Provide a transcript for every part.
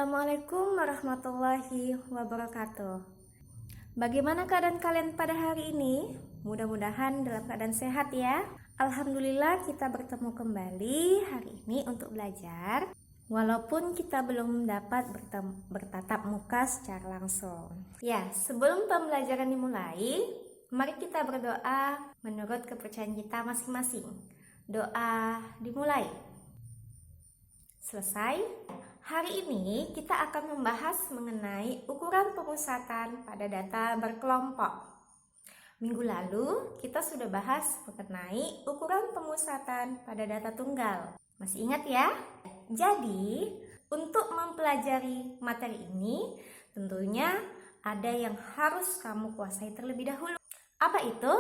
Assalamualaikum warahmatullahi wabarakatuh. Bagaimana keadaan kalian pada hari ini? Mudah-mudahan dalam keadaan sehat ya. Alhamdulillah kita bertemu kembali hari ini untuk belajar. Walaupun kita belum dapat bertatap muka secara langsung. Ya, sebelum pembelajaran dimulai, mari kita berdoa menurut kepercayaan kita masing-masing. Doa dimulai. Selesai. Hari ini kita akan membahas mengenai ukuran pemusatan pada data berkelompok. Minggu lalu kita sudah bahas mengenai ukuran pemusatan pada data tunggal. Masih ingat ya? Jadi, untuk mempelajari materi ini, tentunya ada yang harus kamu kuasai terlebih dahulu. Apa itu?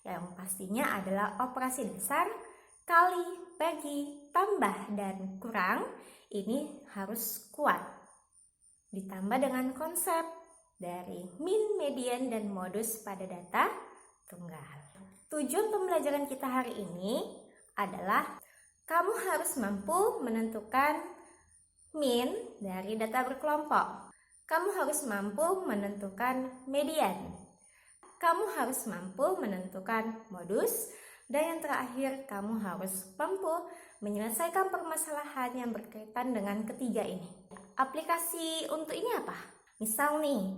Yang pastinya adalah operasi dasar, kali, bagi, tambah, dan kurang. Ini harus kuat. Ditambah dengan konsep dari min, median, dan modus pada data tunggal. Tujuan pembelajaran kita hari ini adalah kamu harus mampu menentukan min dari data berkelompok. Kamu harus mampu menentukan median. Kamu harus mampu menentukan modus. Dan yang terakhir, kamu harus mampu menyelesaikan permasalahan yang berkaitan dengan ketiga ini. Aplikasi untuk ini apa? Misal nih,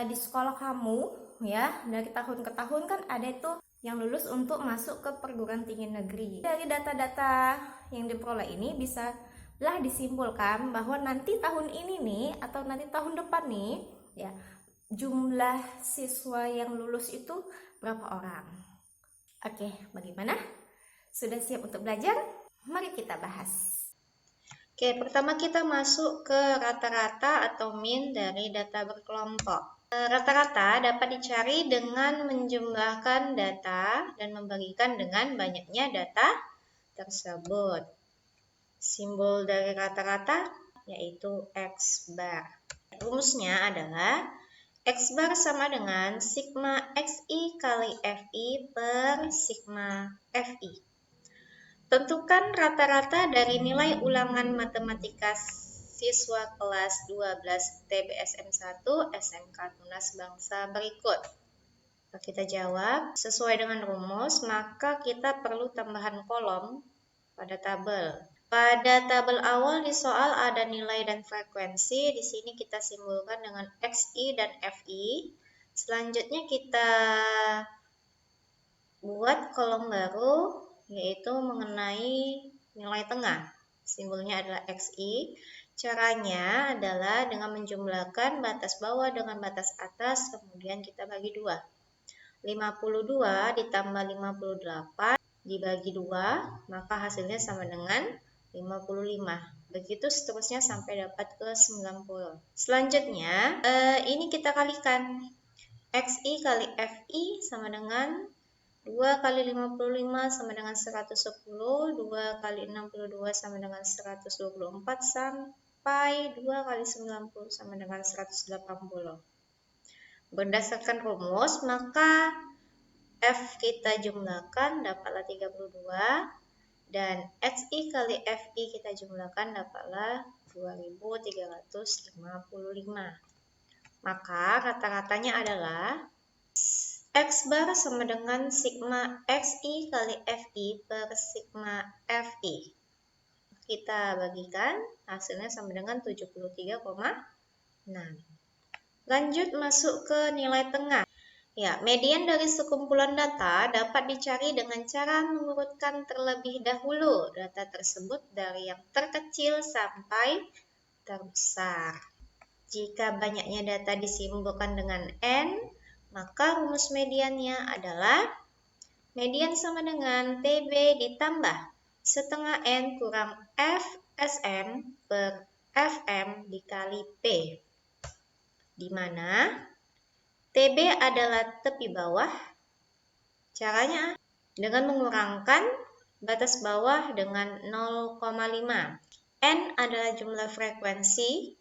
di sekolah kamu ya, dari tahun ke tahun kan ada itu yang lulus untuk masuk ke perguruan tinggi negeri. Dari data-data yang diperoleh ini bisalah disimpulkan bahwa nanti tahun ini nih atau nanti tahun depan nih ya, jumlah siswa yang lulus itu berapa orang. Oke, bagaimana? Sudah siap untuk belajar? Mari kita bahas. Oke, pertama kita masuk ke rata-rata atau min dari data berkelompok. Rata-rata dapat dicari dengan menjumlahkan data dan membagikan dengan banyaknya data tersebut. Simbol dari rata-rata yaitu X bar. Rumusnya adalah X bar sama dengan sigma XI kali FI per sigma FI. Tentukan rata-rata dari nilai ulangan matematika siswa kelas 12 TBSM 1 SMK Tunas Bangsa berikut. Kita jawab sesuai dengan rumus, maka kita perlu tambahan kolom pada tabel. Pada tabel awal di soal ada nilai dan frekuensi, di sini kita simbolkan dengan XI dan FI. Selanjutnya kita buat kolom baru, yaitu mengenai nilai tengah. Simbolnya adalah XI. Caranya adalah dengan menjumlahkan batas bawah dengan batas atas, kemudian kita bagi 2. 52 ditambah 58 dibagi 2, maka hasilnya sama dengan 55. Begitu seterusnya sampai dapat ke 90. Selanjutnya, ini kita kalikan. XI kali FI sama dengan 2 kali 55 sama dengan 110, 2 kali 62 sama dengan 124, sampai 2 kali 90 sama dengan 180. Berdasarkan rumus, maka F kita jumlahkan dapatlah 32, dan XI kali FI kita jumlahkan dapatlah 2355. Maka rata-ratanya adalah X bar sama dengan sigma XI kali FI per sigma FI. Kita bagikan, hasilnya sama dengan 73,6. Lanjut masuk ke nilai tengah. Ya, median dari sekumpulan data dapat dicari dengan cara mengurutkan terlebih dahulu data tersebut dari yang terkecil sampai terbesar. Jika banyaknya data disimbolkan dengan N, maka rumus mediannya adalah median sama dengan TB ditambah setengah N kurang FSM per FM dikali P, di mana TB adalah tepi bawah. Caranya dengan mengurangkan batas bawah dengan 0,5. N adalah jumlah frekuensi,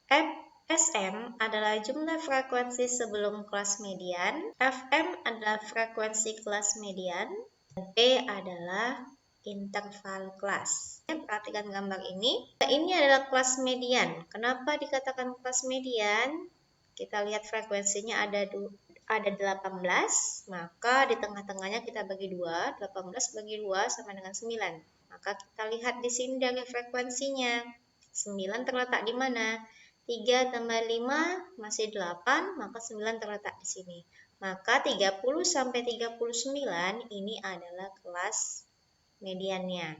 FSM adalah jumlah frekuensi sebelum kelas median, FM adalah frekuensi kelas median, dan P adalah interval kelas. Perhatikan gambar ini. Ini adalah kelas median. Kenapa dikatakan kelas median? Kita lihat frekuensinya ada 18, maka di tengah-tengahnya kita bagi 2. 18 bagi 2 sama dengan 9. Maka kita lihat di sini dari frekuensinya. 9 terletak di mana? 3 tambah 5 masih 8, maka 9 terletak di sini. Maka 30 sampai 39 ini adalah kelas mediannya.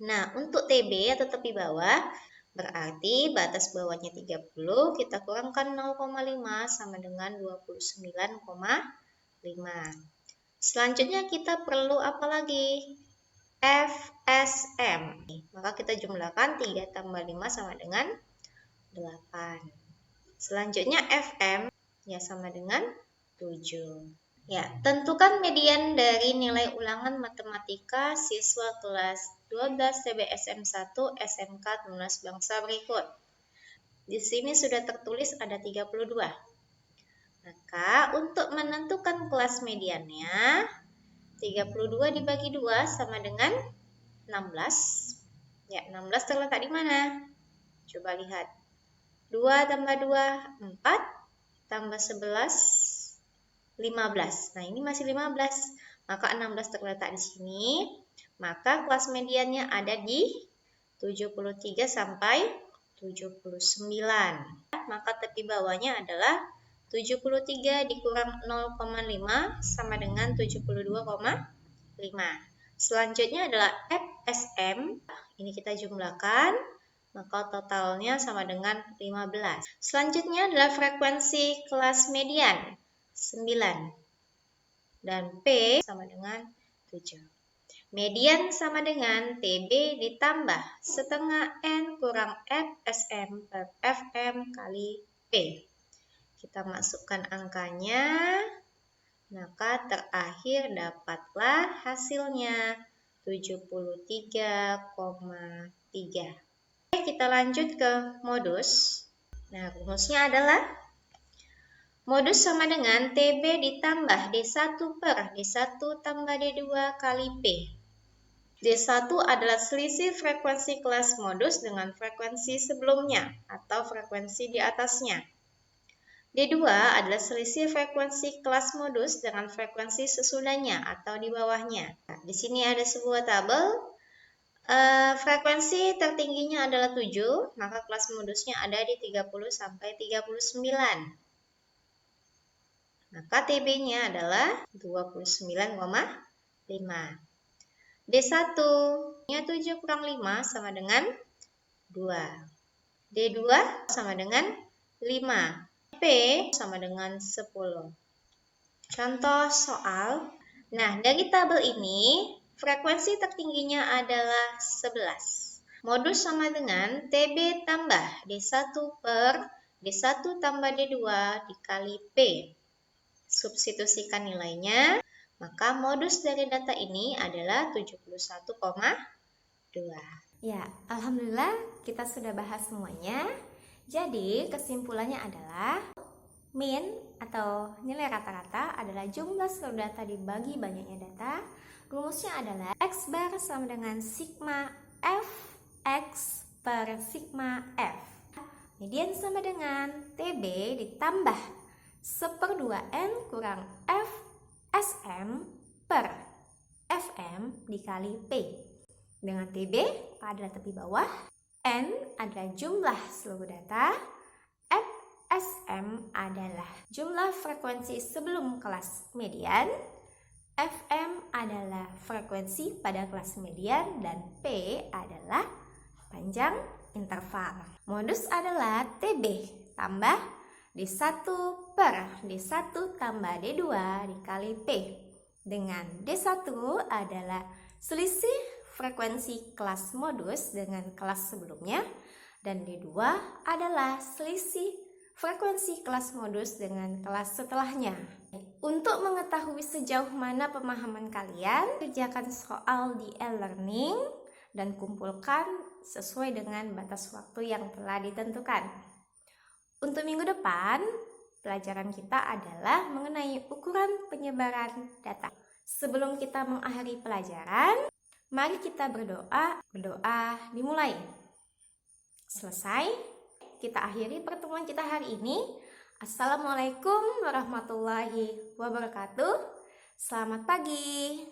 Nah, untuk TB atau tepi bawah, berarti batas bawahnya 30, kita kurangkan 0,5 sama dengan 29,5. Selanjutnya kita perlu apa lagi? FSM. Maka kita jumlahkan 3 tambah 5 sama dengan 8. Selanjutnya FM ya sama dengan 7. Ya, tentukan median dari nilai ulangan matematika siswa kelas 12 TBSM 1 SMK Tunas Bangsa berikut. Di sini sudah tertulis ada 32. Maka untuk menentukan kelas mediannya, 32 dibagi 2 sama dengan 16. Ya, 16 terletak di mana? Coba lihat. 2 tambah 2, 4, tambah 11, 15. Nah, ini masih 15. Maka 16 terletak di sini. Maka kelas mediannya ada di 73 sampai 79. Maka tepi bawahnya adalah 73 dikurang 0,5 sama dengan 72,5. Selanjutnya adalah FSM. Ini kita jumlahkan. Maka totalnya sama dengan 15. Selanjutnya adalah frekuensi kelas median. 9 dan P sama dengan 7. Median sama dengan TB ditambah setengah N kurang FSM per FM kali P. Kita masukkan angkanya, maka terakhir dapatlah hasilnya 73,3. Oke, kita lanjut ke modus. Nah, rumusnya adalah modus sama dengan TB ditambah D1 per D1 tambah D2 kali P. D1 adalah selisih frekuensi kelas modus dengan frekuensi sebelumnya atau frekuensi di atasnya. D2 adalah selisih frekuensi kelas modus dengan frekuensi sesudahnya atau di bawahnya. Nah, di sini ada sebuah tabel. Frekuensi tertingginya adalah 7, maka kelas modusnya ada di 30 sampai 39. Maka TB-nya adalah 29,5. D1-nya 7 kurang 5 sama dengan 2. D2 sama dengan 5. P sama dengan 10. Contoh soal. Nah, dari tabel ini, frekuensi tertingginya adalah 11. Modus sama dengan TB tambah D1 per D1 tambah D2 dikali P. Substitusikan nilainya, maka modus dari data ini adalah 71,2. Ya, alhamdulillah kita sudah bahas semuanya. Jadi, kesimpulannya adalah min atau nilai rata-rata adalah jumlah seluruh data dibagi banyaknya data. Rumusnya adalah X bar sama dengan sigma F X per sigma F. Median sama dengan TB ditambah 1/2N kurang F SM per FM dikali P. Dengan TB adalah tepi bawah, N adalah jumlah seluruh data, F SM adalah jumlah frekuensi sebelum kelas median, FM adalah frekuensi pada kelas median, dan P adalah panjang interval. Modus adalah TB tambah D1 per D1 tambah D2 dikali P. Dengan D1 adalah selisih frekuensi kelas modus dengan kelas sebelumnya, dan D2 adalah selisih frekuensi kelas modus dengan kelas setelahnya. Untuk mengetahui sejauh mana pemahaman kalian, kerjakan soal di e-learning dan kumpulkan sesuai dengan batas waktu yang telah ditentukan. Untuk minggu depan, pelajaran kita adalah mengenai ukuran penyebaran data. Sebelum kita mengakhiri pelajaran, Mari kita berdoa. Berdoa dimulai. Selesai, kita akhiri pertemuan kita hari ini. Assalamualaikum warahmatullahi wabarakatuh. Selamat pagi.